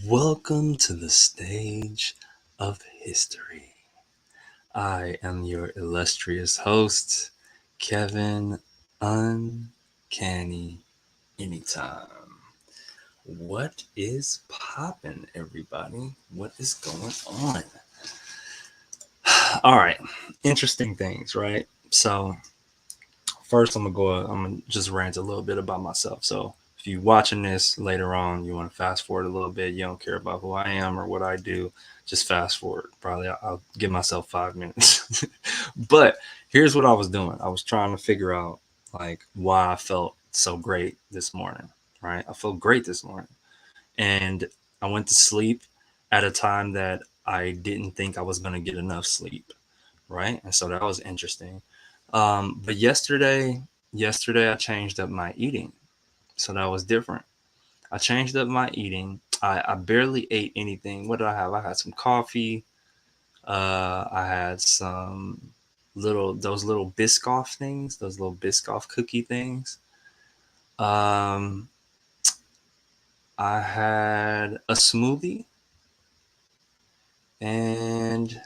Welcome to the stage of history. I am your illustrious host, Kevin Uncanny Anytime. What is poppin', everybody? What is going on? All right, interesting things, right? So, first, I'm gonna just rant a little bit about myself. So, if you're watching this later on, you want to fast forward a little bit, you don't care about who I am or what I do, just fast forward. Probably I'll give myself 5 minutes. But here's what I was doing. I was trying to figure out like why I felt so great this morning, right? I felt great this morning. And I went to sleep at a time that I didn't think I was going to get enough sleep, right? And so that was interesting. But yesterday I changed up my eating, so that was different. I changed up my eating. I barely ate anything. What did I have? I had some coffee. I had some little Biscoff things, those little Biscoff cookie things. Um, I had a smoothie and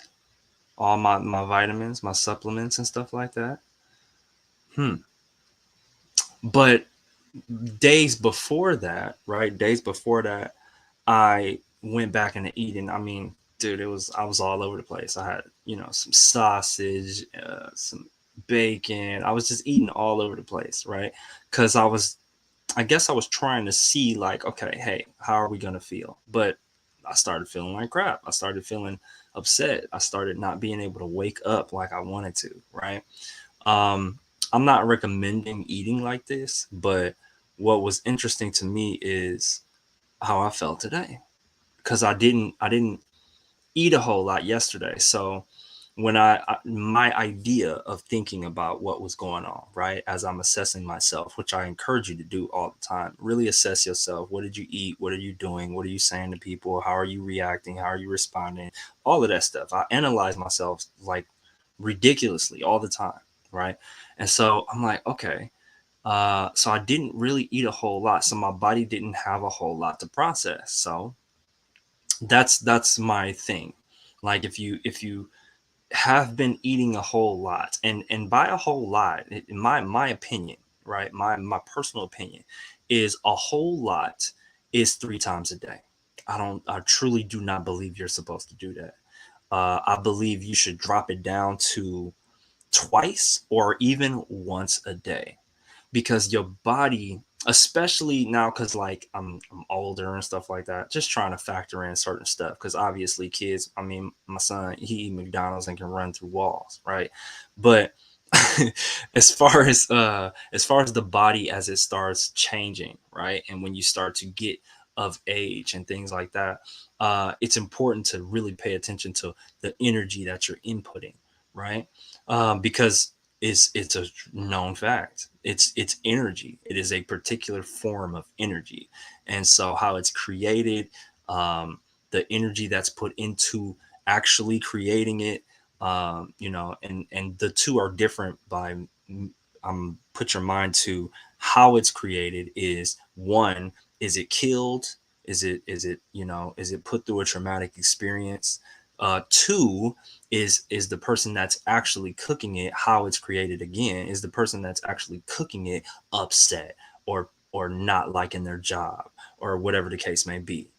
all my vitamins, my supplements and stuff like that. Hmm. But days before that, right? Days before that, I went back into eating. I mean, dude, I was all over the place. I had, some sausage, some bacon. I was just eating all over the place, right? Because I guess I was trying to see, like, okay, hey, how are we gonna feel? But I started feeling like crap. I started feeling upset. I started not being able to wake up like I wanted to, right? Um, I'm not recommending eating like this, but what was interesting to me is how I felt today because I didn't eat a whole lot yesterday. So when my idea of thinking about what was going on, right, as I'm assessing myself, which I encourage you to do all the time, really assess yourself. What did you eat? What are you doing? What are you saying to people? How are you reacting? How are you responding? All of that stuff. I analyze myself like ridiculously all the time, right? And so I'm like, okay, so I didn't really eat a whole lot, so my body didn't have a whole lot to process. So that's my thing. Like if you have been eating a whole lot, and by a whole lot, in my opinion, right, my personal opinion is a whole lot is 3 times a day. I truly do not believe you're supposed to do that. I believe you should drop it down to twice or even once a day because your body, especially now, because like I'm older and stuff like that, just trying to factor in certain stuff because obviously kids, I mean, my son, he eat McDonald's and can run through walls, right? But as far as the body as it starts changing, right, and when you start to get of age and things like that, it's important to really pay attention to the energy that you're inputting, right? Because it's a known fact. It's energy. It is a particular form of energy, and so how it's created, the energy that's put into actually creating it, and the two are different by put your mind to how it's created. Is one, is it killed? Is it put through a traumatic experience? Two, is the person that's actually cooking it, how it's created again, is the person that's actually cooking it upset or not liking their job or whatever the case may be.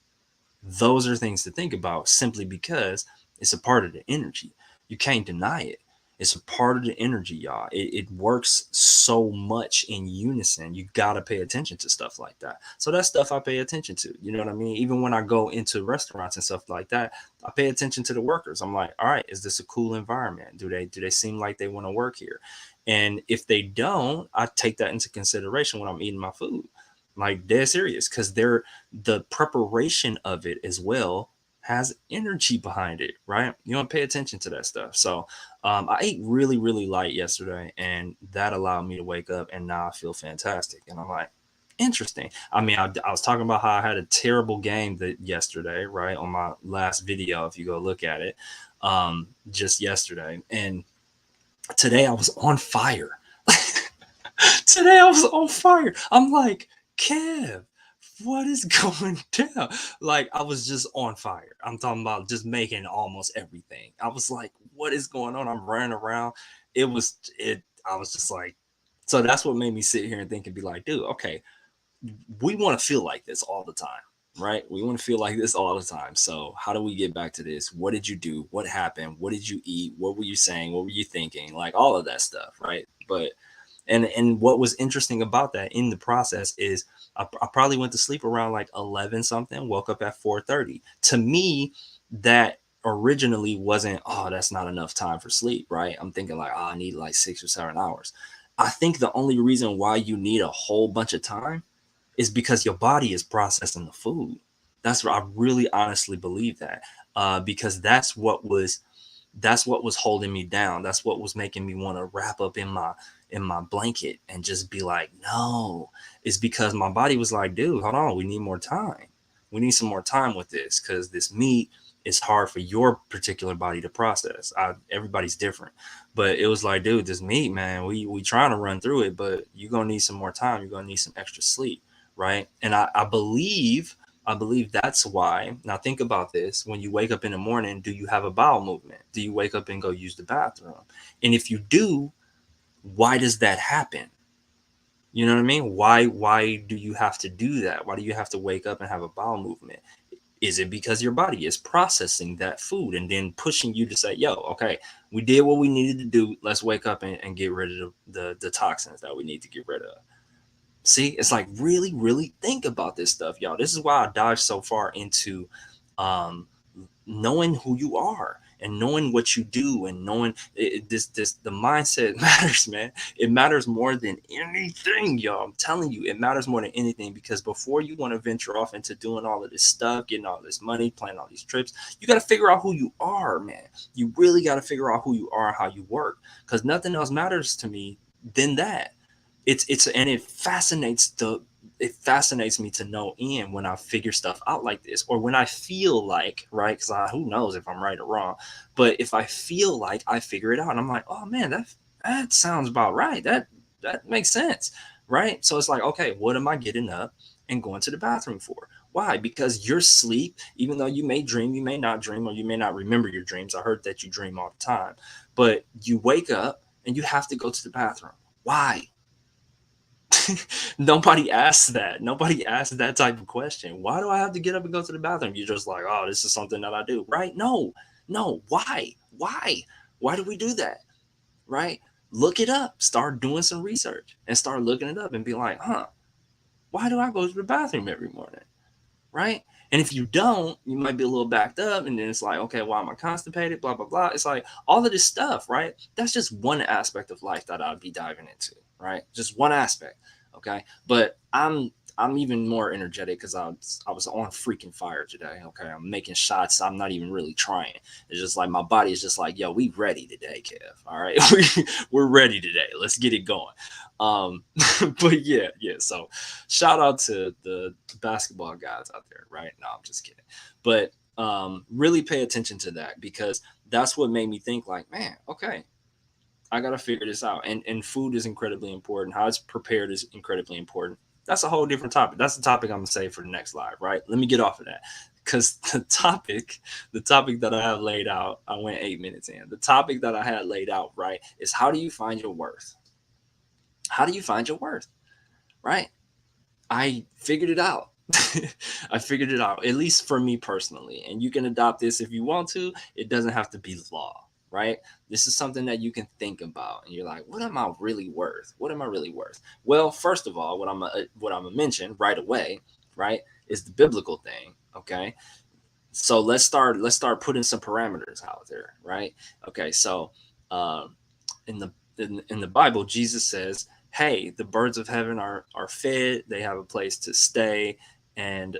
Those are things to think about simply because it's a part of the energy. You can't deny it. It's a part of the energy, y'all. It works so much in unison. You got to pay attention to stuff like that. So that's stuff I pay attention to. You know what I mean? Even when I go into restaurants and stuff like that, I pay attention to the workers. I'm like, all right, is this a cool environment? Do they seem like they want to work here? And if they don't, I take that into consideration when I'm eating my food. Like dead serious, because the preparation of it as well has energy behind it, right? You want to pay attention to that stuff. So I ate really, really light yesterday, and that allowed me to wake up, and now I feel fantastic. And I'm like, interesting. I mean, I was talking about how I had a terrible game that yesterday, right, on my last video. If you go look at it, just yesterday, and today I was on fire. Today I was on fire. I'm like, Kev, what is going down? Like, I was just on fire. I'm talking about just making almost everything. I was like, what is going on? I'm running around. I was just like, so that's what made me sit here and think and be like, dude, okay, we want to feel like this all the time, right? We want to feel like this all the time. So how do we get back to this? What did you do? What happened? What did you eat? What were you saying? What were you thinking? Like all of that stuff, right? But and what was interesting about that in the process is I probably went to sleep around like 11 something, woke up at 4:30. To me, that originally wasn't, oh, that's not enough time for sleep, right? I'm thinking like, oh, I need like 6 or 7 hours. I think the only reason why you need a whole bunch of time is because your body is processing the food. That's what I really honestly believe that, because that's what was holding me down. That's what was making me want to wrap up in my blanket and just be like, no. It's because my body was like, dude, hold on, we need more time. We need some more time with this because this meat is hard for your particular body to process. Everybody's different, but it was like, dude, this meat, man, we trying to run through it, but you're gonna need some more time. You're gonna need some extra sleep, right? And I believe that's why. Now, think about this. When you wake up in the morning, do you have a bowel movement? Do you wake up and go use the bathroom? And if you do, why does that happen? You know what I mean? Why do you have to do that? Why do you have to wake up and have a bowel movement? Is it because your body is processing that food and then pushing you to say, yo, okay, we did what we needed to do. Let's wake up and get rid of the toxins that we need to get rid of. See, it's like really, really think about this stuff, y'all. This is why I dive so far into um, knowing who you are and knowing what you do and knowing this the mindset matters, man. It matters more than anything, y'all. I'm telling you, it matters more than anything because before you want to venture off into doing all of this stuff, getting all this money, planning all these trips, you got to figure out who you are, man. You really got to figure out who you are and how you work because nothing else matters to me than that. It's and it fascinates me to no end when I figure stuff out like this, or when I feel like, right? Because who knows if I'm right or wrong, but if I feel like I figure it out, and I'm like, oh man, that sounds about right. That makes sense, right? So it's like, okay, what am I getting up and going to the bathroom for? Why? Because your sleep, even though you may dream, you may not dream, or you may not remember your dreams. I heard that you dream all the time, but you wake up and you have to go to the bathroom. Why? Nobody asks that. Nobody asks that type of question. Why do I have to get up and go to the bathroom? You're just like, oh, this is something that I do, right? No, no. Why? Why? Why do we do that? Right? Look it up. Start doing some research and start looking it up and be like, huh, why do I go to the bathroom every morning? Right? And if you don't, you might be a little backed up, and then it's like, okay, why am I constipated? Blah blah blah. It's like all of this stuff, right? That's just one aspect of life that I'd be diving into, right? Just one aspect, okay. But I'm even more energetic because I was on freaking fire today. Okay, I'm making shots. I'm not even really trying. It's just like my body is just like, yo, we ready today, Kev. All right, we're ready today. Let's get it going. Um, but yeah, yeah. So shout out to the basketball guys out there, right? No, I'm just kidding. But really pay attention to that because that's what made me think like, man, okay, I gotta figure this out. And food is incredibly important. How it's prepared is incredibly important. That's a whole different topic. That's the topic I'm gonna save for the next live, right? Let me get off of that. Because the topic that I have laid out, I went 8 minutes in. The topic that I had laid out, right, is how do you find your worth? How do you find your worth? Right? I figured it out. I figured it out, at least for me personally. And you can adopt this if you want to. It doesn't have to be law, right? This is something that you can think about, and you're like, "What am I really worth? What am I really worth?" Well, first of all, what I'm gonna mention right away, right, is the biblical thing. Okay, so let's start putting some parameters out there, right? Okay, so um, in the Bible, Jesus says, "Hey, the birds of heaven are fed. They have a place to stay, and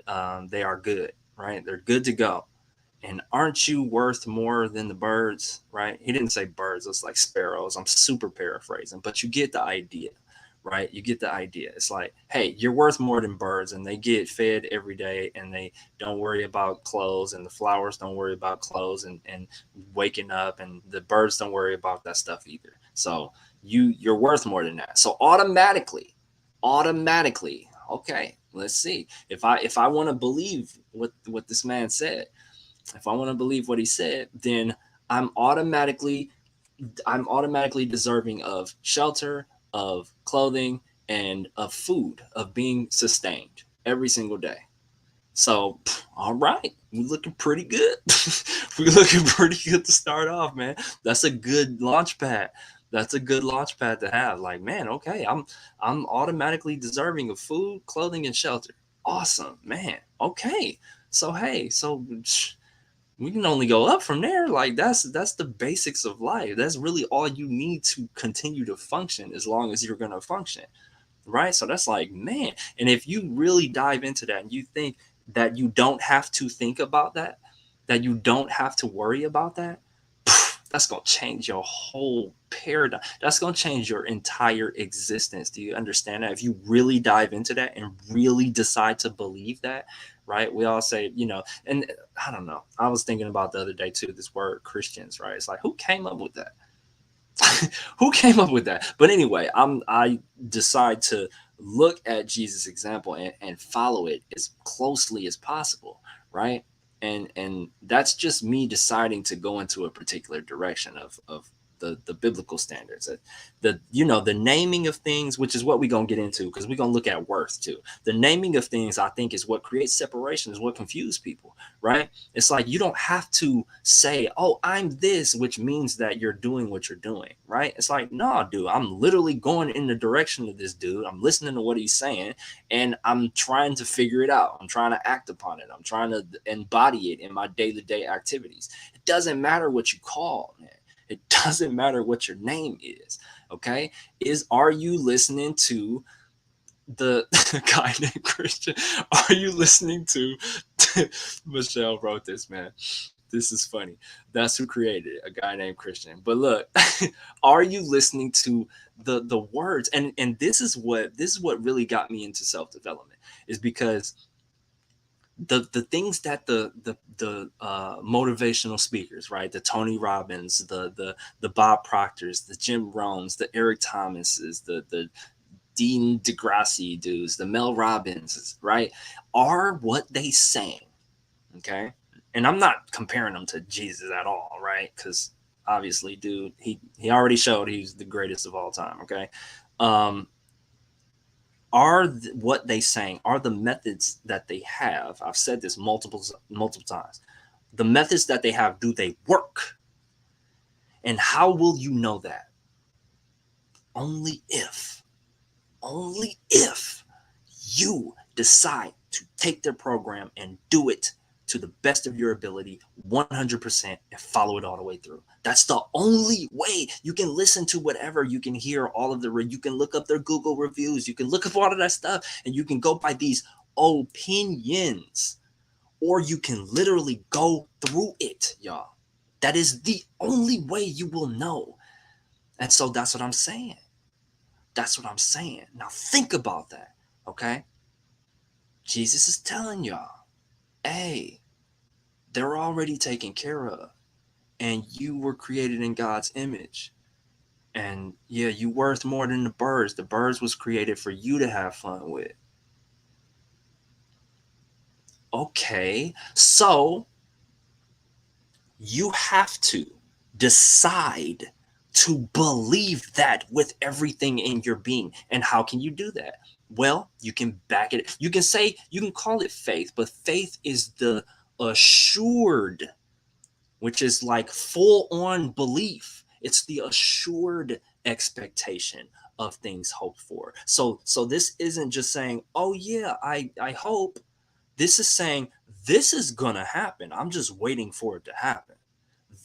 they are good. Right? They're good to go. And aren't you worth more than the birds?" Right? He didn't say birds. It's like sparrows. I'm super paraphrasing, but you get the idea. Right? You get the idea. It's like, hey, you're worth more than birds, and they get fed every day, and they don't worry about clothes, and the flowers don't worry about clothes, and waking up, and the birds don't worry about that stuff either. So you're worth more than that. So automatically, okay, Let's see. If I want to believe what this man said, if I want to believe what he said, then I'm automatically I'm automatically deserving of shelter, of clothing, and of food, of being sustained every single day. So, all right, we're looking pretty good. We're looking pretty good to start off, man. That's a good launch pad. That's a good launch pad to have. Like, man, okay, I'm automatically deserving of food, clothing, and shelter. Awesome, man. Okay, so hey, so we can only go up from there. Like that's the basics of life. That's really all you need to continue to function as long as you're gonna function, right? So that's like, man. And if you really dive into that and you think that you don't have to think about that, that you don't have to worry about that, that's going to change your whole paradigm. That's going to change your entire existence. Do you understand that? If you really dive into that and really decide to believe that, right? We all say, and I don't know. I was thinking about the other day too, this word Christians, right? It's like, who came up with that? Who came up with that? But anyway, I decide to look at Jesus' example and follow it as closely as possible, right? And that's just me deciding to go into a particular direction of the biblical standards. The naming of things, which is what we're gonna get into, because we're gonna look at worth too. The naming of things, I think, is what creates separation, is what confuses people, right? It's like you don't have to say, "Oh, I'm this," which means that you're doing what you're doing, right? It's like, no, dude, I'm literally going in the direction of this dude. I'm listening to what he's saying, and I'm trying to figure it out. I'm trying to act upon it. I'm trying to embody it in my day-to-day activities. It doesn't matter what you call, man. It doesn't matter what your name is. Okay, are you listening to the guy named Christian? Are you listening to Michelle wrote this, man? This is funny. That's who created it, a guy named Christian. But look, are you listening to the words? And this is what really got me into self-development, is because the things that the motivational speakers, right? The Tony Robbins, the Bob Proctors, the Jim Rohns, the Eric Thomases, the Dean DeGrasse dudes, the Mel Robbins, right? Are what they saying, okay? And I'm not comparing them to Jesus at all, right? Because obviously, dude, he already showed he's the greatest of all time, okay? Um, what they saying, are the methods that they have, I've said this multiple times, the methods that they have, do they work? And how will you know that? Only if only if you decide to take their program and do it to the best of your ability 100% and follow it all the way through. That's the only way. You can listen to whatever, you can hear all of you can look up their Google reviews, you can look up all of that stuff, and you can go by these opinions, or you can literally go through it, y'all. That is the only way you will know. And so that's what I'm saying. That's what I'm saying. Now think about that, okay? Jesus is telling y'all, hey, they're already taken care of. And you were created in God's image. And yeah, you worth more than the birds. The birds was created for you to have fun with. Okay, so you have to decide to believe that with everything in your being. And how can you do that? Well, you can back it. You can say, you can call it faith, but faith is the assured, which is like full on belief. It's the assured expectation of things hoped for. So this isn't just saying, "Oh yeah, I hope." This is saying, this is going to happen. I'm just waiting for it to happen.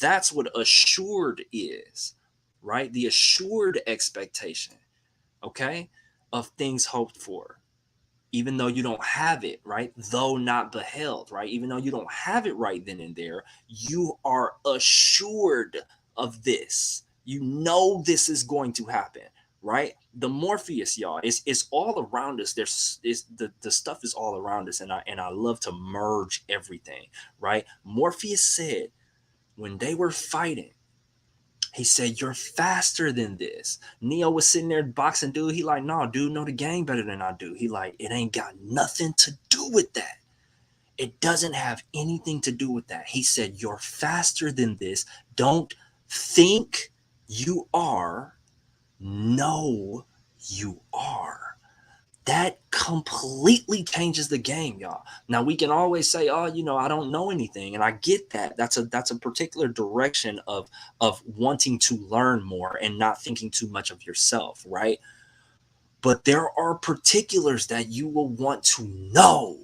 That's what assured is, right? The assured expectation, okay, of things hoped for, even though you don't have it, right? Though not beheld, right? Even though you don't have it right then and there, you are assured of this. You know this is going to happen, right? The Morpheus, y'all, is all around us. There's is the stuff is all around us, and I love to merge everything, right? Morpheus said when they were fighting, He said, "You're faster than this." Neo was sitting there boxing dude. He like, "No, dude, know the game better than I do." He like, "It ain't got nothing to do with that. It doesn't have anything to do with that." He said, "You're faster than this. Don't think you are. Know you are." That completely changes the game, y'all. Now we can always say, "Oh, I don't know anything," and I get that. That's a particular direction of wanting to learn more and not thinking too much of yourself, right? But there are particulars that you will want to know.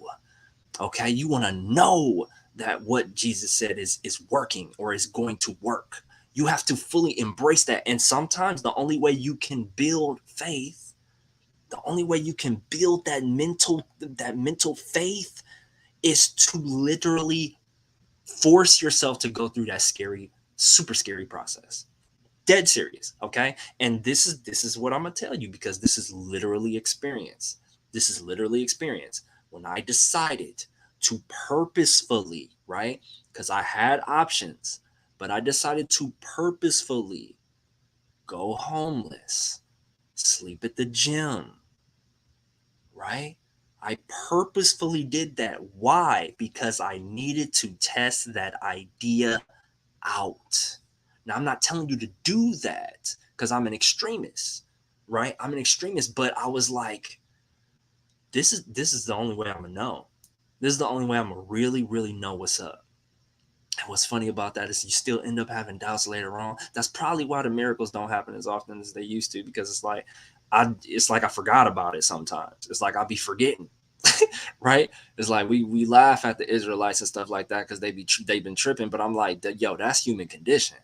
Okay, you want to know that what Jesus said is working or is going to work. You have to fully embrace that, and sometimes the only way you can build faith, the only way you can build that mental faith is to literally force yourself to go through that scary, super scary process. Dead serious, okay? And this is what I'm gonna tell you, because this is literally experience. This is literally experience. When I decided to purposefully, right? Because I had options, but I decided to purposefully go homeless, sleep at the gym, right? I purposefully did that. Why? Because I needed to test that idea out. Now, I'm not telling you to do that because I'm an extremist, right? I'm an extremist, but I was like, this is the only way I'm gonna know. This is the only way I'm gonna really, really know what's up. And what's funny about that is you still end up having doubts later on. That's probably why the miracles don't happen as often as they used to, because it's like I forgot about it sometimes. It's like I'll be forgetting. Right? It's like we laugh at the Israelites and stuff like that because they've been tripping, but I'm like, yo, that's human condition.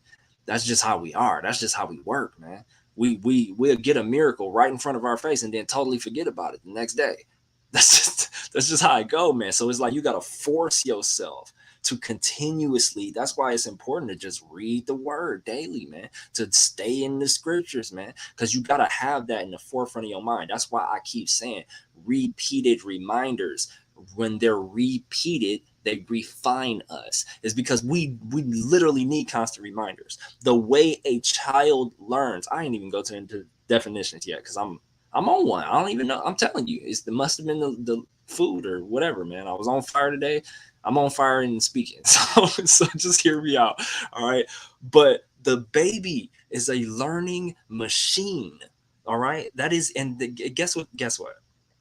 That's just how we are. That's just how we work, man. We'll get a miracle right in front of our face and then totally forget about it the next day. That's just how I go, man. So it's like you gotta force yourself to continuously. That's why it's important to just read the word daily, man. To stay in the scriptures, man, because you gotta have that in the forefront of your mind. That's why I keep saying repeated reminders. When they're repeated, they refine us. Is because we literally need constant reminders. The way a child learns. I ain't even go to into definitions yet because I'm on one. I don't even know. I'm telling you, it must have been the food or whatever, man. I was on fire today. I'm on fire and speaking. So just hear me out. All right. But the baby is a learning machine. All right. That is, and guess what? Guess what?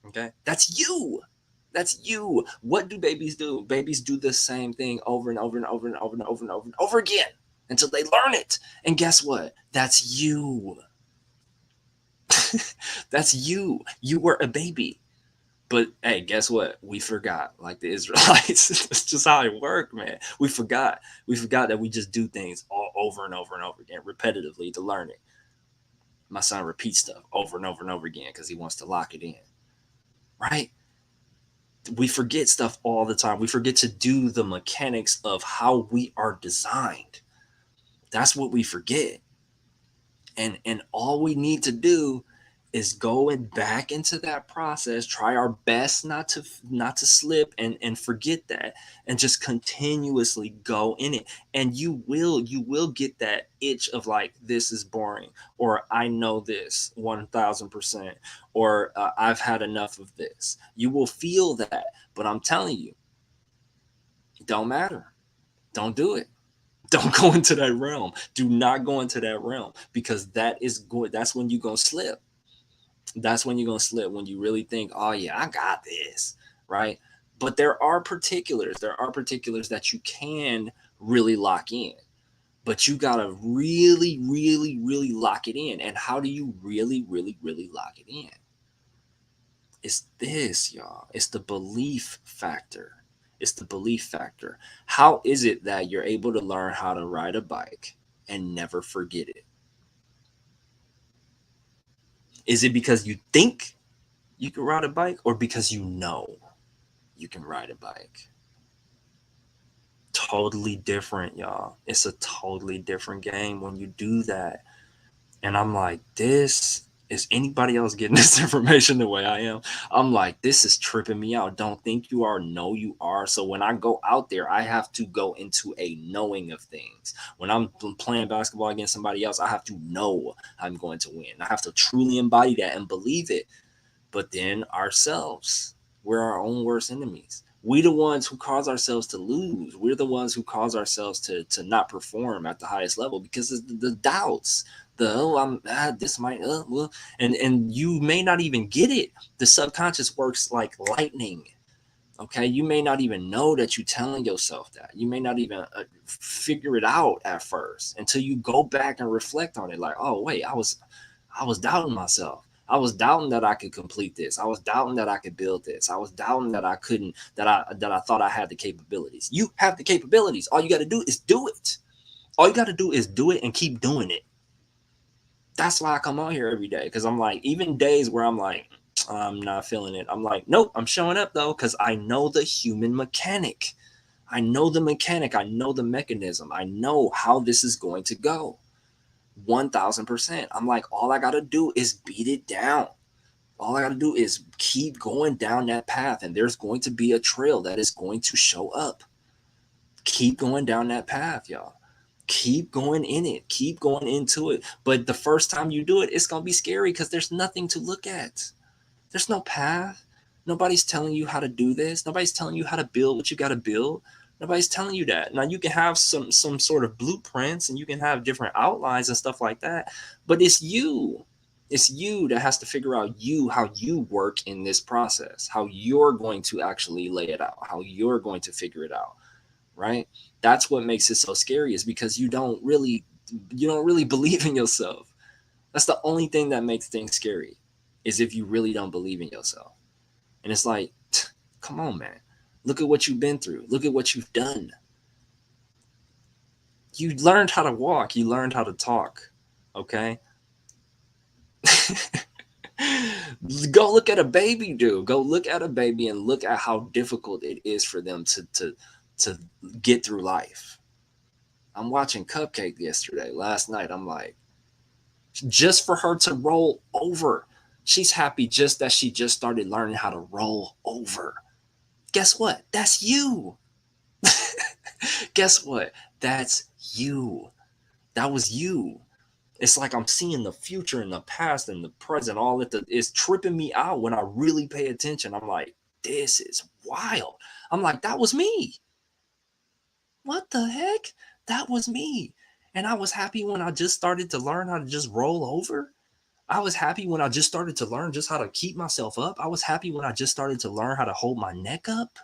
Okay. That's you. That's you. What do babies do? Babies do the same thing over and over and over and over and over and over and over again until they learn it. And guess what? That's you. That's you. You were a baby. But hey, guess what? We forgot, like the Israelites. That's just how it worked, man. We forgot. We forgot that we just do things all over and over and over again, repetitively to learn it. My son repeats stuff over and over and over again because he wants to lock it in, right? We forget stuff all the time. We forget to do the mechanics of how we are designed. That's what we forget. And all we need to do is go and back into that process, try our best not to slip and forget that, and just continuously go in it. And you will get that itch of like, this is boring, or I know this 1000%, or I've had enough of this. You will feel that, but I'm telling you, it don't matter. Don't do it. Don't go into that realm. Do not go into that realm, because that is good. That's when you're gonna slip. That's when you're gonna slip, when you really think, oh yeah, I got this, right? But there are particulars. There are particulars that you can really lock in. But you gotta really, really, really lock it in. And how do you really, really, really lock it in? It's this, y'all. It's the belief factor. It's the belief factor. How is it that you're able to learn how to ride a bike and never forget it? Is it because you think you can ride a bike, or because you know you can ride a bike? Totally different, y'all. It's a totally different game when you do that. And I'm like, this. Is anybody else getting this information the way I am? I'm like, this is tripping me out. Don't think you are, know you are. So when I go out there, I have to go into a knowing of things. When I'm playing basketball against somebody else, I have to know I'm going to win. I have to truly embody that and believe it. But then ourselves, we're our own worst enemies. We the ones who cause ourselves to lose. We're the ones who cause ourselves to not perform at the highest level because of the doubts. The I'm this might well, and you may not even get it. The subconscious works like lightning. Okay, you may not even know that you're telling yourself that. You may not even figure it out at first until you go back and reflect on it. Like, oh wait, I was doubting myself. I was doubting that I could complete this. I was doubting that I could build this. I was doubting that I couldn't, that I thought I had the capabilities. You have the capabilities. All you got to do is do it. All you got to do is do it and keep doing it. That's why I come on here every day. Because I'm like, even days where I'm like, I'm not feeling it. I'm like, nope, I'm showing up though, because I know the human mechanic. I know the mechanic. I know the mechanism. I know how this is going to go. 1000%. I'm like, all I got to do is beat it down. All I got to do is keep going down that path, and there's going to be a trail that is going to show up. Keep going down that path, y'all. Keep going in it. Keep going into it. But the first time you do it, it's going to be scary because there's nothing to look at. There's no path. Nobody's telling you how to do this. Nobody's telling you how to build what you got to build. Nobody's telling you that. Now you can have some sort of blueprints and you can have different outlines and stuff like that, but it's you. It's you that has to figure out how you work in this process, how you're going to actually lay it out, how you're going to figure it out, right? That's what makes it so scary is because you don't really believe in yourself. That's the only thing that makes things scary is if you really don't believe in yourself. And it's like, come on, man. Look at what you've been through. Look at what you've done. You learned how to walk. You learned how to talk. Okay? Go look at a baby, dude. Go look at a baby and look at how difficult it is for them to get through life. I'm watching Cupcake last night. I'm like, just for her to roll over. She's happy just that she just started learning how to roll over. Guess what? That's you. Guess what? That's you. That was you. It's like I'm seeing the future and the past and the present. All that is tripping me out when I really pay attention. I'm like, this is wild. I'm like, that was me. What the heck? That was me. And I was happy when I just started to learn how to just roll over. I was happy when I just started to learn just how to keep myself up. I was happy when I just started to learn how to hold my neck up.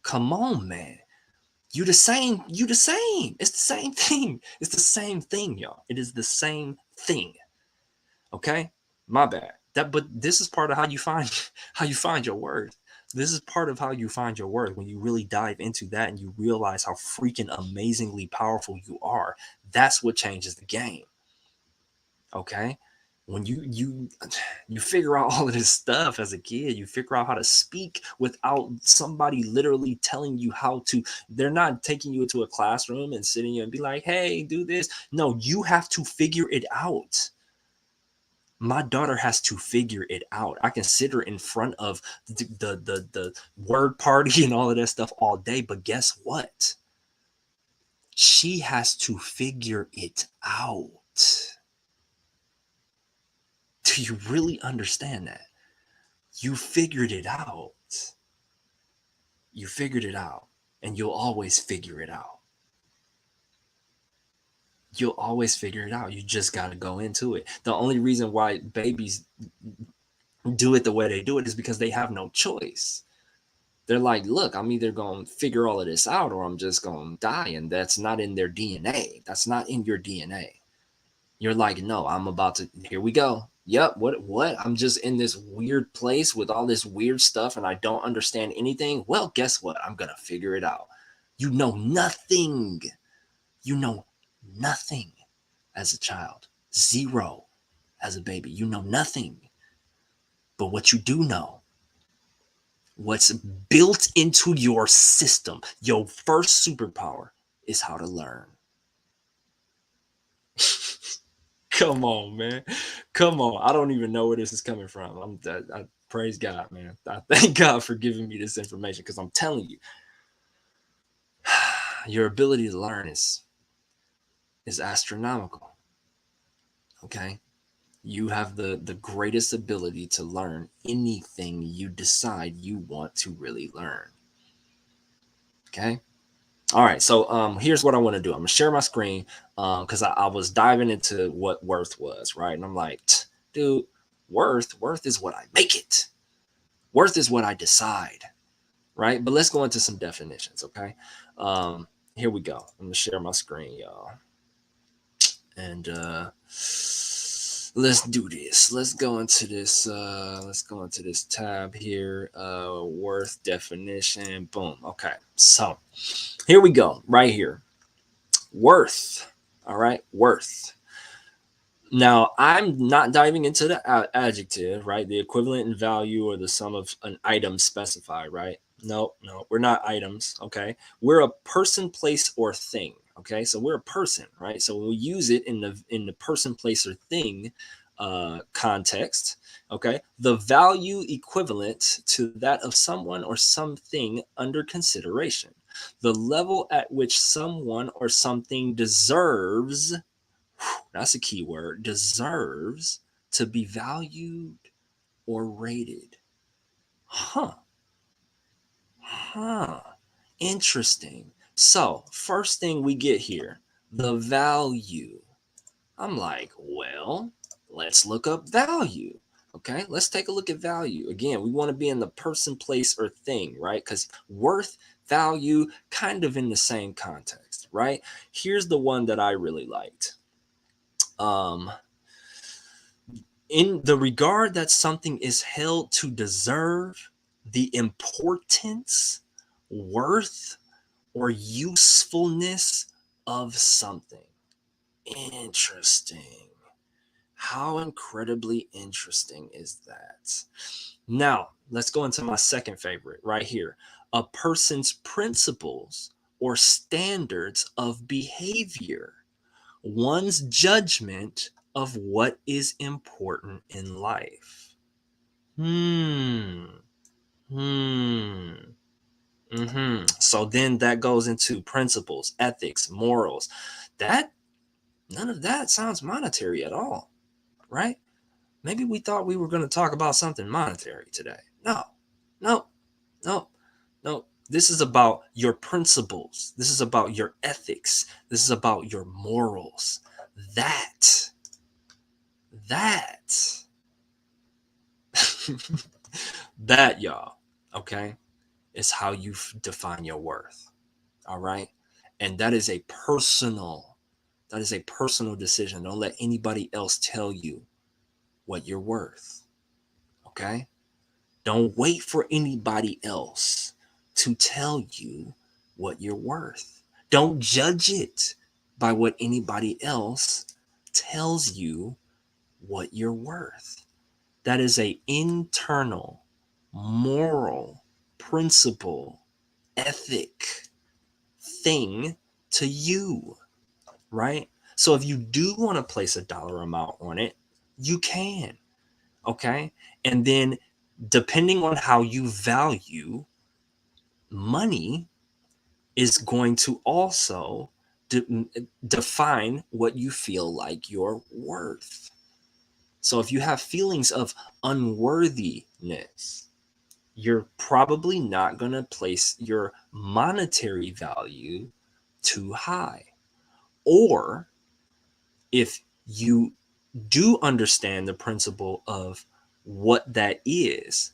Come on, man. You the same. You the same. It's the same thing. It's the same thing, y'all. It is the same thing. Okay? My bad. But this is part of how you find your worth. This is part of how you find your worth when you really dive into that and you realize how freaking amazingly powerful you are. That's what changes the game. Okay? When you figure out all of this stuff as a kid, you figure out how to speak without somebody literally telling you how to. They're not taking you into a classroom and sitting you and be like, hey, do this. No, you have to figure it out. My daughter has to figure it out. I can sit her in front of the word party and all of that stuff all day, but guess what? She has to figure it out. Do you really understand that? You figured it out. You figured it out, and you'll always figure it out. You'll always figure it out. You just got to go into it. The only reason why babies do it the way they do it is because they have no choice. They're like, look, I'm either going to figure all of this out or I'm just going to die. And that's not in their DNA. That's not in your DNA. You're like, no, I'm about to, here we go. Yep. What? I'm just in this weird place with all this weird stuff and I don't understand anything. Well, guess what? I'm going to figure it out. You know nothing. You know nothing as a child. Zero as a baby. You know nothing. But what you do know, what's built into your system, your first superpower is how to learn. Come on, man. Come on. I don't even know where this is coming from. I praise God, man. I thank God for giving me this information because I'm telling you, your ability to learn is astronomical. Okay. You have the greatest ability to learn anything you decide you want to really learn. Okay. All right. So here's what I want to do. I'm gonna share my screen because I was diving into what worth was, right? And I'm like, dude, worth is what I make it. Worth is what I decide, right? But let's go into some definitions, okay? Here we go. I'm gonna share my screen, y'all. And let's do this. Let's go into this tab here. Worth definition. Boom. Okay. So here we go. Right here. Worth. All right. Worth. Now, I'm not diving into the adjective, right? The equivalent in value or the sum of an item specified, right? No, no, we're not items, okay? We're a person, place, or thing, okay? So we're a person, right? So we'll use it in the person, place, or thing context, okay? The value equivalent to that of someone or something under consideration. The level at which someone or something deserves, that's a key word, deserves to be valued or rated. Huh. Huh. Interesting. So, first thing we get here, the value. I'm like, well, let's look up value. Okay, let's take a look at value. Again, we want to be in the person, place, or thing, right? Because worth, value, kind of in the same context, right? Here's the one that I really liked. Um, in the regard that something is held to deserve the importance, worth, or usefulness of something. Interesting. How incredibly interesting is that? Now, let's go into my second favorite right here. A person's principles or standards of behavior, one's judgment of what is important in life. Hmm. Hmm. So then that goes into principles, ethics, morals. That none of that sounds monetary at all, right? Maybe we thought we were going to talk about something monetary today. No, no, no, no. This is about your principles. This is about your ethics. This is about your morals. That, that, that, y'all, okay, is how you define your worth. All right. And that is a personal decision. Don't let anybody else tell you what you're worth. Okay. Don't wait for anybody else to tell you what you're worth. Don't judge it by what anybody else tells you what you're worth. That is a internal moral principle, ethic thing to you, right? So if you do want to place a dollar amount on it, you can, okay? And then depending on how you value money is going to also define what you feel like you're worth. So if you have feelings of unworthiness, you're probably not going to place your monetary value too high. Or if you do understand the principle of what that is,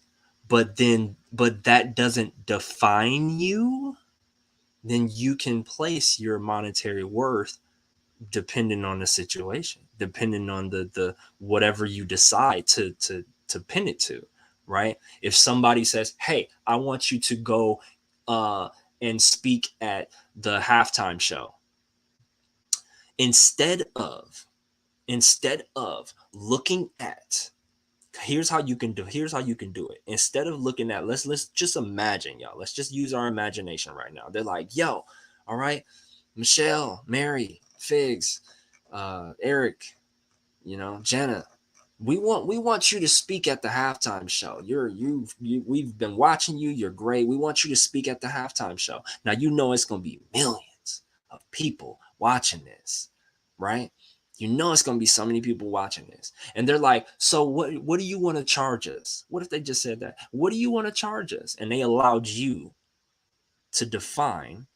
but that doesn't define you, then you can place your monetary worth depending on the situation, depending on the whatever you decide to pin it to, right? If somebody says, hey, I want you to go uh and speak at the halftime show, instead of looking at, here's how you can do it. Instead of looking at, let's just imagine, y'all, let's just use our imagination right now. They're like, yo, all right, Michelle, Mary, Figs, Eric, Jenna, we want you to speak at the halftime show. We've been watching you. You're great. We want you to speak at the halftime show. Now it's gonna be millions of people watching this, right? It's gonna be so many people watching this, and they're like, "So what do you want to charge us?" What if they just said that? What do you want to charge us? And they allowed you to define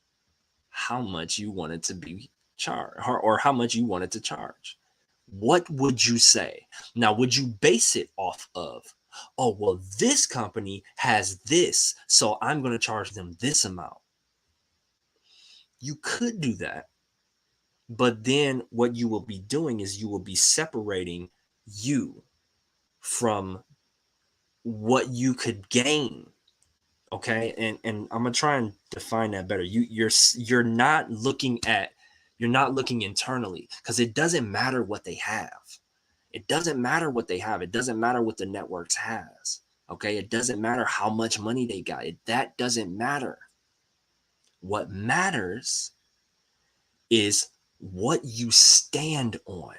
how much you wanted to be charged, or how much you wanted to charge. What would you say? Now, would you base it off of, oh, well, this company has this, so I'm going to charge them this amount? You could do that, but then what you will be doing is you will be separating you from what you could gain. Okay, and I'm gonna try and define that better. You're not looking at, you're not looking internally, because it doesn't matter what they have. It doesn't matter what they have. It doesn't matter what the networks has. Okay, it doesn't matter how much money they got. That doesn't matter. What matters is what you stand on,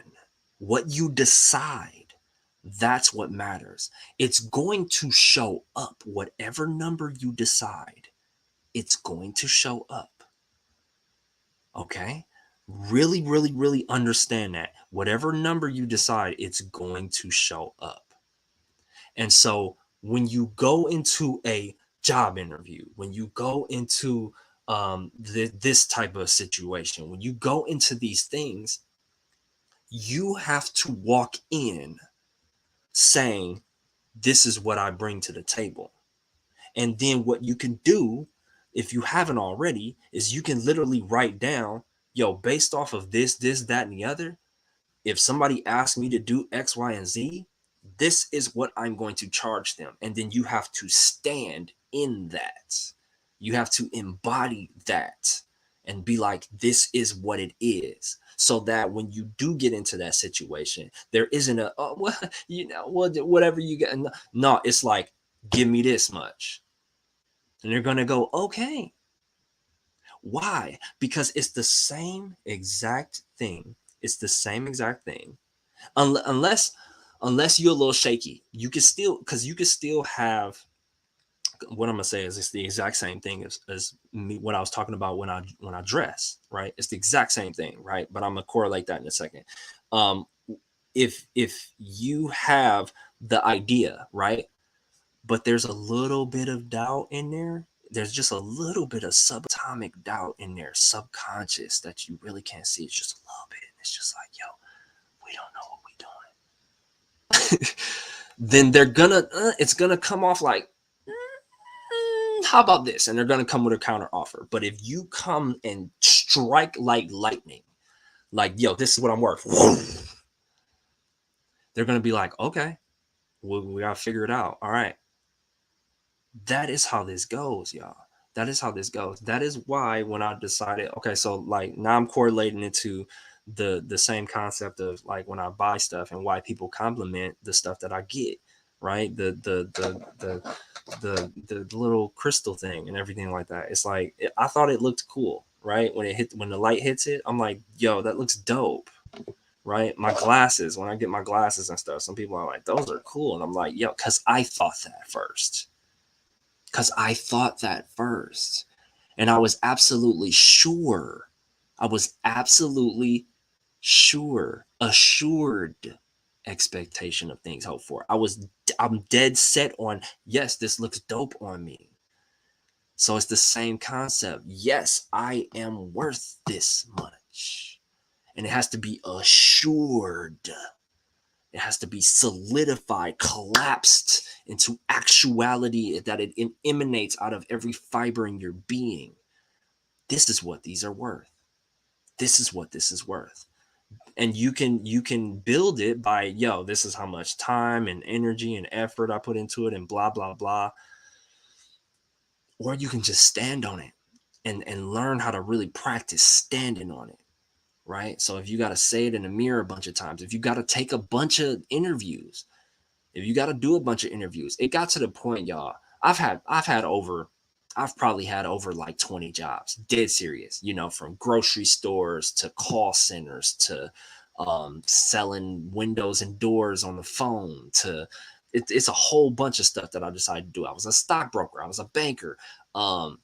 what you decide. That's what matters. It's going to show up. Whatever number you decide, it's going to show up. Okay? Really, really, really understand that. Whatever number you decide, it's going to show up. And so when you go into a job interview, when you go into this type of situation, when you go into these things, you have to walk in saying, this is what I bring to the table. And then what you can do, if you haven't already, is you can literally write down, yo, based off of this, that, and the other, if somebody asks me to do X, Y, and Z, this is what I'm going to charge them. And then you have to stand in that. You have to embody that and be like, this is what it is. So that when you do get into that situation, there isn't a, oh, well, whatever you get. No, it's like, give me this much. And they're going to go, okay. Why? Because it's the same exact thing. It's the same exact thing. Unless you're a little shaky, you can still, because you can still have, what I'm gonna say is it's the exact same thing as me, what I was talking about when I dress, right? It's the exact same thing, right? But I'm gonna correlate that in a second. Um, if you have the idea, right, but there's a little bit of doubt in there. There's just a little bit of subatomic doubt in there, subconscious, that you really can't see. It's just a little bit. It's just like, yo, we don't know what we're doing. Then it's gonna come off like, how about this? And they're gonna come with a counter offer. But if you come and strike like lightning, like, yo, this is what I'm worth, they're gonna be like, okay, we gotta figure it out. All right. That is how this goes, y'all. That is how this goes. That is why when I decided, okay, so like now I'm correlating into the same concept of like when I buy stuff and why people compliment the stuff that I get, right? The little crystal thing and everything like that. It's like, I thought it looked cool, right? When the light hits it, I'm like, yo, that looks dope. Right? My glasses, when I get my glasses and stuff, some people are like, those are cool. And I'm like, yo, because I thought that first. Because I thought that first. And I was absolutely sure. I was absolutely sure, assured expectation of things hoped for. I'm dead set on, yes, this looks dope on me. So it's the same concept. Yes, I am worth this much. And it has to be assured. It has to be solidified, collapsed into actuality, that it emanates out of every fiber in your being. This is what these are worth. This is what this is worth. And you can build it by, yo, this is how much time and energy and effort I put into it and blah blah blah. Or you can just stand on it and learn how to really practice standing on it. Right? So if you got to say it in the mirror a bunch of times, if you got to take a bunch of interviews, if you got to do a bunch of interviews, it got to the point, y'all. I've probably had over like 20 jobs, dead serious, from grocery stores to call centers to selling windows and doors on the phone to it's a whole bunch of stuff that I decided to do. I was a stockbroker, I was a banker, um,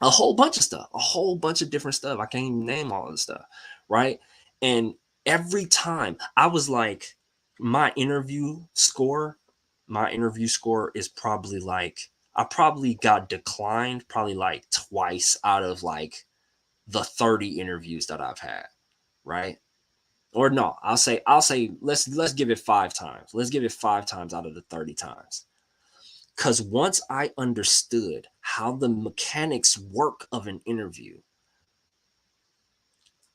a whole bunch of stuff, a whole bunch of different stuff. I can't even name all of the stuff, right? And every time I was like, my interview score, my interview score is probably like, I probably got declined probably like twice out of like the 30 interviews that I've had, right? Or no, I'll say let's give it 5 times. Let's give it 5 times out of the 30 times. Because once I understood how the mechanics work of an interview,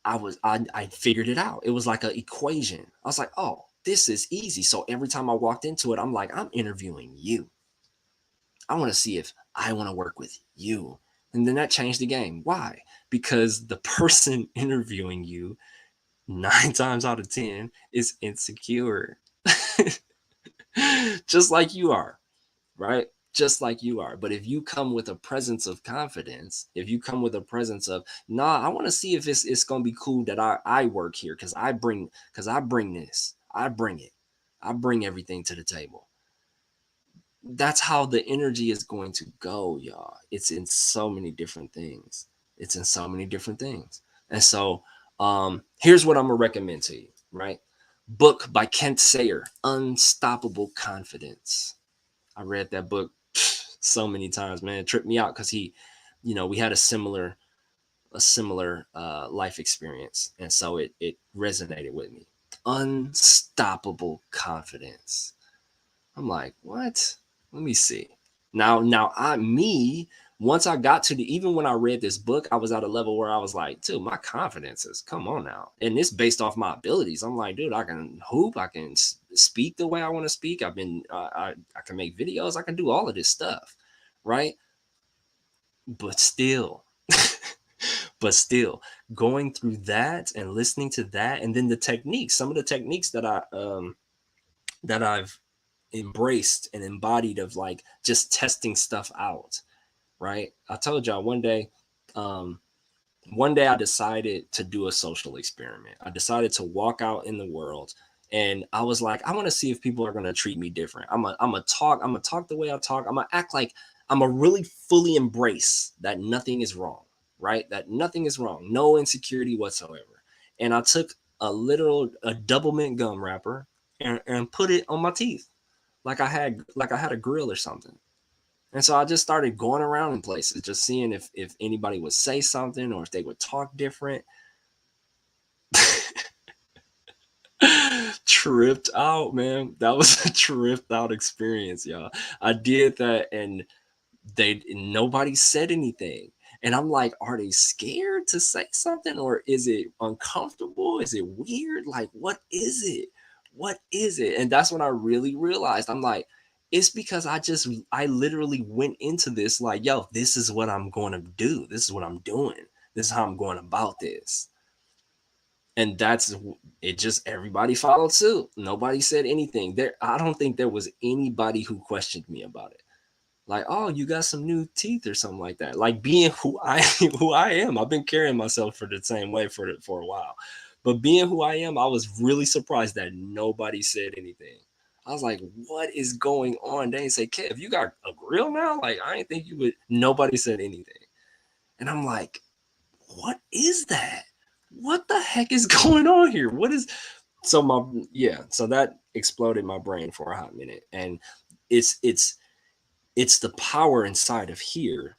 I figured it out. It was like an equation. I was like, oh, this is easy. So every time I walked into it, I'm like, I'm interviewing you. I want to see if I want to work with you. And then that changed the game. Why? Because the person interviewing you 9 times out of 10 is insecure. Just like you are, right? Just like you are. But if you come with a presence of confidence, if you come with a presence of, nah, I want to see if it's gonna be cool that I work here because I bring this. I bring it. I bring everything to the table. That's how the energy is going to go, y'all. It's in so many different things. It's in so many different things. And so here's what I'm gonna recommend to you, right? Book by Kent Sayer, Unstoppable Confidence. I read that book so many times, man. It tripped me out because we had a similar life experience, and so it resonated with me. Unstoppable confidence. I'm like, what? Let me see. Now, once I got to even when I read this book, I was at a level where I was like, dude, my confidence is, come on now. And it's based off my abilities. I'm like, dude, I can hoop, I can speak the way I want to speak. I can make videos, I can do all of this stuff, right? But still, but still, going through that and listening to that, and then the techniques, some of the techniques that I've embraced and embodied of like just testing stuff out, right? I told y'all um one day I decided to do a social experiment. I decided to walk out in the world, and I was like, I want to see if people are going to treat me different. I'm gonna talk the way I talk. I'm gonna act like I'm gonna really fully embrace that nothing is wrong, right? That nothing is wrong, no insecurity whatsoever. And I took a double mint gum wrapper and put it on my teeth like I had a grill or something. And so I just started going around in places, just seeing if anybody would say something or if they would talk different. Tripped out, man. That was a tripped out experience, y'all. I did that, and nobody said anything. And I'm like, are they scared to say something, or is it uncomfortable? Is it weird? Like, what is it? What is it? And that's when I really realized, I'm like, it's because I literally went into this like, yo, this is what I'm going to do. This is what I'm doing. This is how I'm going about this. And that's it. Just everybody followed suit. Nobody said anything there. I don't think there was anybody who questioned me about it, like, oh, you got some new teeth or something like that. Like, being who I am. I've been carrying myself for the same way for a while. But being who I am, I was really surprised that nobody said anything. I was like, what is going on? They didn't say, Kev, you got a grill now? Like, I didn't think you would. Nobody said anything. And I'm like, what is that? What the heck is going on here? What is so my yeah, so that exploded my brain for a hot minute. And it's it's it's the power inside of here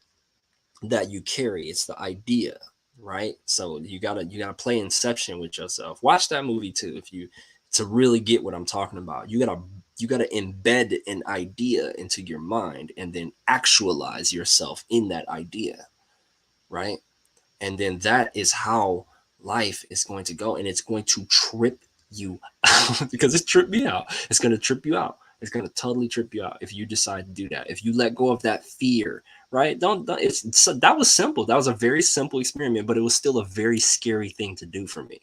that you carry. It's the idea, right? So you gotta play Inception with yourself. Watch that movie too, if you to really get what I'm talking about. You gotta embed an idea into your mind and then actualize yourself in that idea, right? And then that is how life is going to go, and it's going to trip you out because it tripped me out. It's going to trip you out. It's going to totally trip you out if you decide to do that. If you let go of that fear, right? Don't it's so that was simple. That was a very simple experiment, but it was still a very scary thing to do for me.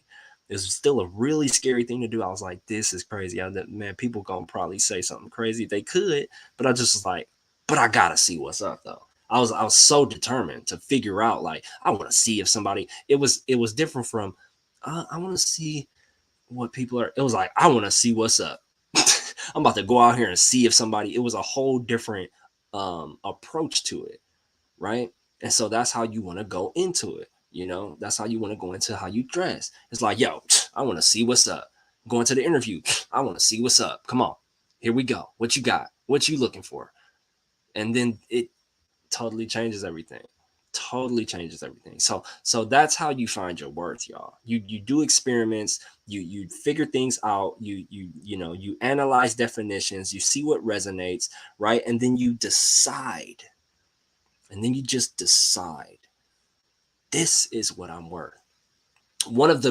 It was still a really scary thing to do. I was like, this is crazy. Man, people gonna probably say something crazy. They could, but I just was like, but I gotta see what's up though. I was so determined to figure out, like, I want to see if somebody, it was different from I want to see what people are. It was like, I want to see what's up. I'm about to go out here and see if somebody. It was a whole different approach to it, right? And so that's how you want to go into it. You know, that's how you want to go into how you dress. It's like, yo, I want to see what's up. Going to the interview, I want to see what's up. Come on, here we go. What you got? What you looking for? And then it totally changes everything. Totally changes everything. So that's how you find your worth, y'all. You do experiments, you figure things out, you analyze definitions, you see what resonates, right? And then you decide. And then you just decide, this is what I'm worth. One of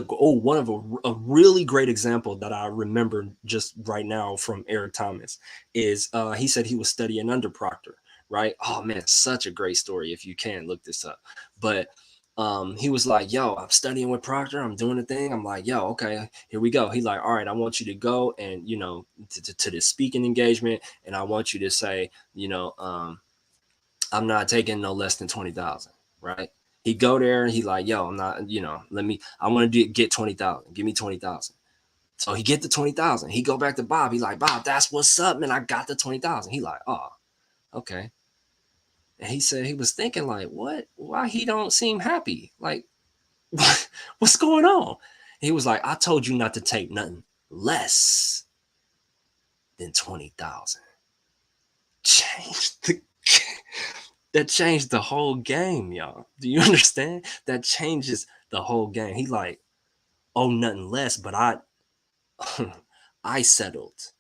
a really great example that I remember just right now from Eric Thomas is he said he was studying under Proctor, right? Oh man, such a great story. If you can look this up, but he was like, yo, I'm studying with Proctor, I'm doing the thing. I'm like, yo, okay, here we go. He's like, all right, I want you to go and to this speaking engagement, and I want you to say, I'm not taking no less than 20,000, right? He go there and he like, yo, I'm not, I want to get 20,000. Give me 20,000. So he get the 20,000. He go back to Bob. He like, Bob, that's what's up, man. I got the 20,000. He like, oh, okay. And he said he was thinking like, what? Why he don't seem happy? Like, what's going on? He was like, I told you not to take nothing less than 20,000. Changed the that changed the whole game, y'all. Do you understand? That changes the whole game. He like, oh, nothing less, but I settled.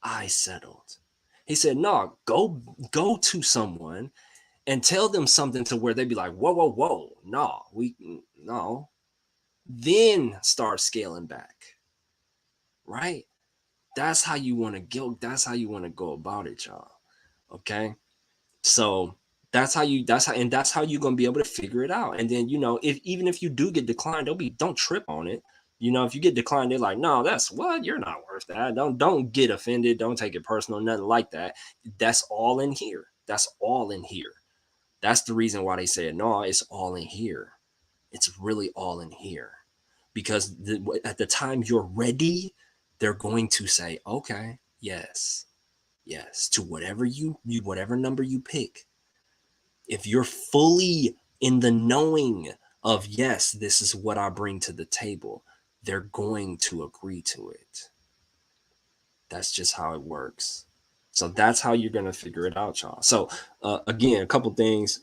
I settled. He said, no, go to someone and tell them something to where they'd be like, whoa, whoa, whoa, no. Then start scaling back, right? That's how you want to go. That's how you want to go about it, y'all. Okay. So that's how you're gonna be able to figure it out. And then if even if you do get declined, don't trip on it. If you get declined, they're like, no, that's what, you're not worth that. Don't get offended, don't take it personal, nothing like that. That's all in here. That's all in here. That's the reason why they say it. No, it's all in here. It's really all in here. Because at the time you're ready, they're going to say, okay, yes, to whatever number you pick. If you're fully in the knowing of, yes, this is what I bring to the table, they're going to agree to it. That's just how it works. So that's how you're going to figure it out, y'all. So again, a couple things.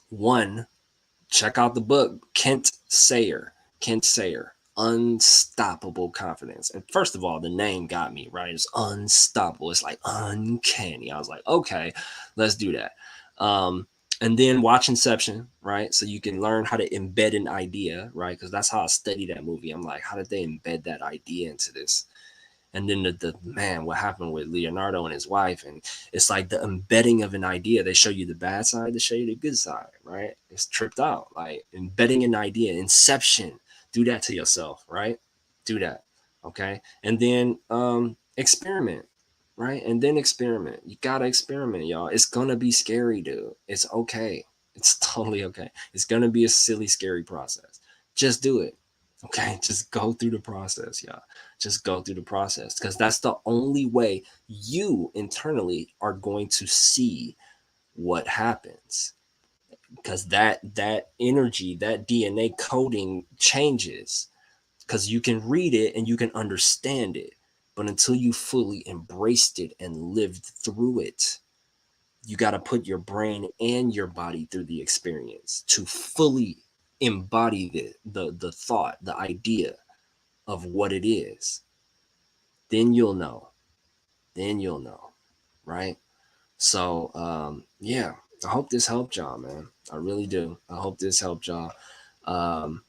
One, check out the book, Kent Sayer, Unstoppable Confidence. And first of all, the name got me, right? It's unstoppable. It's like uncanny. I was like, okay, let's do that. And then watch Inception, right? So you can learn how to embed an idea, right? Because that's how I study that movie. I'm like, how did they embed that idea into this? And then the man, what happened with Leonardo and his wife, and it's like the embedding of an idea. They show you the bad side, they show you the good side, right? It's tripped out, like embedding an idea. Inception. Do that to yourself, right? Do that, okay? And then experiment, right? And then experiment. You gotta experiment, y'all. It's gonna be scary, dude. It's okay. It's totally okay. It's gonna be a silly, scary process. Just do it. Okay, just go through the process, y'all. Just go through the process, because that's the only way you internally are going to see what happens. Because that energy, that DNA coding changes, because you can read it and you can understand it, but until you fully embraced it and lived through it, you got to put your brain and your body through the experience to fully embody the thought, the idea of what it is. Then you'll know. Then you'll know, right? So yeah, I hope this helped y'all, man. I really do. I hope this helped y'all. um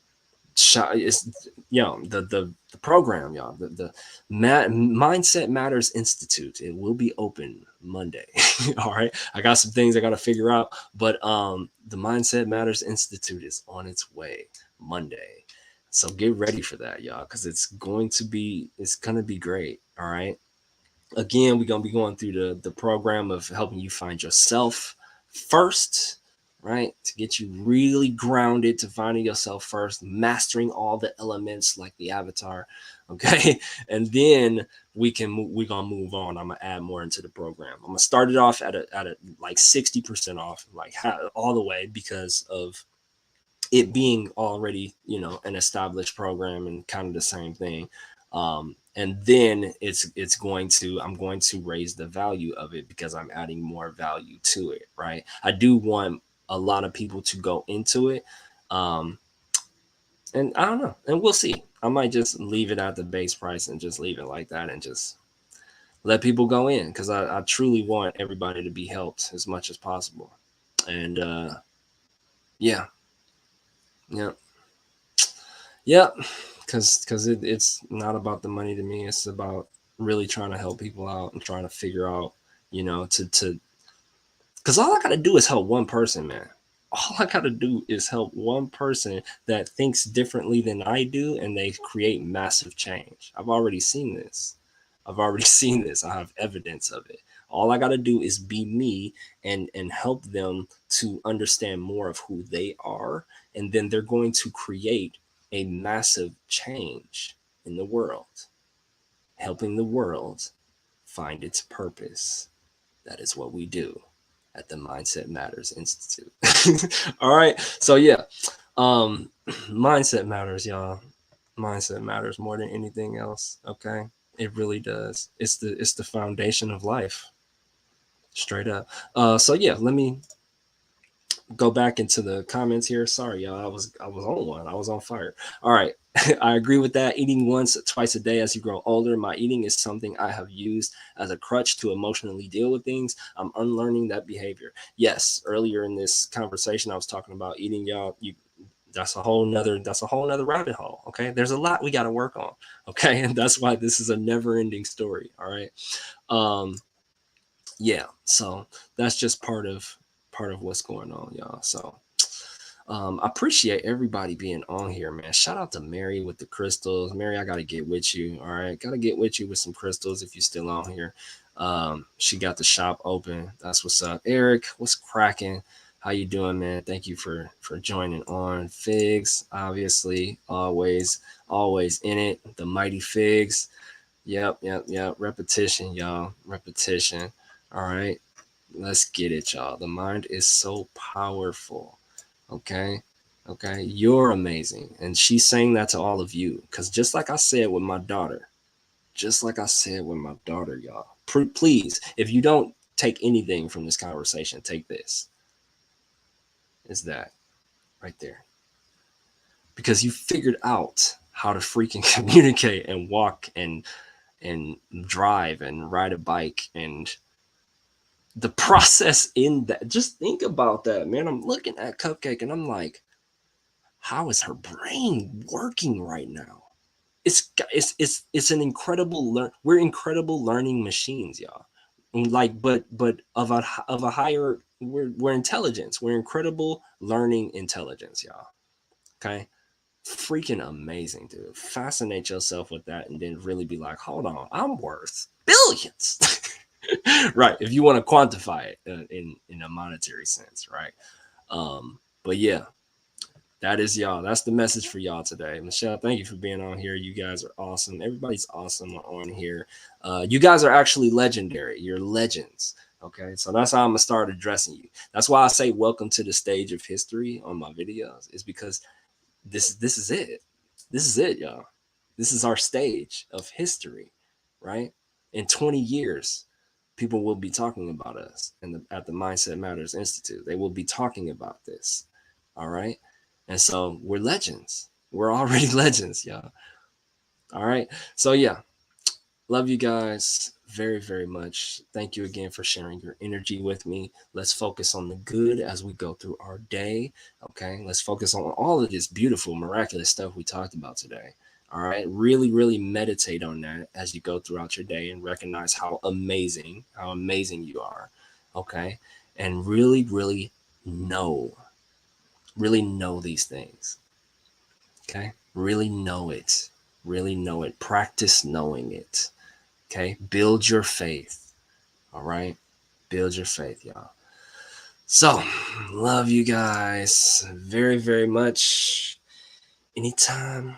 it's the program, y'all, Mindset Matters Institute. It will be open Monday. All right, I got some things I got to figure out, but the Mindset Matters Institute is on its way Monday. So get ready for that, y'all, because it's gonna be great. All right, again, we're gonna be going through the program of helping you find yourself first, right? To get you really grounded, to finding yourself first, mastering all the elements like the avatar, okay? And then we're gonna move on. I'm gonna add more into the program. I'm gonna start it off at a like 60% off, like all the way, because of it being already, an established program and kind of the same thing. And then it's going to I'm going to raise the value of it because I'm adding more value to it, right? I do want a lot of people to go into it. um and I don't know, and we'll see. I might just leave it at the base price and just leave it like that and just let people go in, because I truly want everybody to be helped as much as possible. And yeah, yeah. Yeah, because it's not about the money to me. It's about really trying to help people out and trying to figure out, to because all I gotta do is help one person, man. All I gotta do is help one person that thinks differently than I do, and they create massive change. I've already seen this. I've already seen this. I have evidence of it. All I gotta do is be me and help them to understand more of who they are, and then they're going to create a massive change in the world, helping the world find its purpose. That is what we do at the Mindset Matters Institute. All right. So yeah, mindset matters, y'all. Mindset matters more than anything else. Okay. It really does. It's the foundation of life. Straight up. So yeah, let me go back into the comments here. Sorry, y'all. I was on one. I was on fire. All right. I agree with that. Eating once, twice a day as you grow older. My eating is something I have used as a crutch to emotionally deal with things. I'm unlearning that behavior. Yes, earlier in this conversation, I was talking about eating, y'all. That's a whole nother rabbit hole. Okay. There's a lot we got to work on. Okay. And that's why this is a never ending story. All right. Um, yeah. So that's just part of what's going on, y'all. So I appreciate everybody being on here, man. Shout out to Mary with the crystals. Mary, I gotta get with you. All right, gotta get with you with some crystals if you're still on here. She got the shop open. That's what's up. Eric, what's cracking? How you doing, man? Thank you for joining on. Figs, obviously, always in it. The mighty Figs. Yep. Repetition, y'all. Repetition. All right. Let's get it, y'all. The mind is so powerful. Okay. Okay. You're amazing. And she's saying that to all of you. Because just like I said with my daughter, y'all, please, if you don't take anything from this conversation, take this. Is that right there? Because you figured out how to freaking communicate and walk and drive and ride a bike, and the process in that. Just think about that, man. I'm looking at Cupcake and I'm like, how is her brain working right now? It's an incredible we're incredible learning machines, y'all. Like, but of a higher, we're intelligence. We're incredible learning intelligence, y'all. Okay. Freaking amazing, dude. Fascinate yourself with that and then really be like, hold on, I'm worth billions. Right, if you want to quantify it in a monetary sense, right? But yeah, that is y'all. That's the message for y'all today. Michelle, thank you for being on here. You guys are awesome. Everybody's awesome on here. You guys are actually legendary. You're legends. Okay, so that's how I'm gonna start addressing you. That's why I say welcome to the stage of history on my videos, is because this is it. This is it, y'all. This is our stage of history, right? In 20 years, people will be talking about us at the Mindset Matters Institute. They will be talking about this. All right. And so we're legends. We're already legends, y'all. All right. So yeah, love you guys very, very much. Thank you again for sharing your energy with me. Let's focus on the good as we go through our day. Okay. Let's focus on all of this beautiful, miraculous stuff we talked about today. All right. Really, really meditate on that as you go throughout your day and recognize how amazing you are. Okay. And really, know, really know these things. Okay. Really know it. Really know it. Practice knowing it. Okay. Build your faith. All right. Build your faith, y'all. So, love you guys very, very much. Anytime.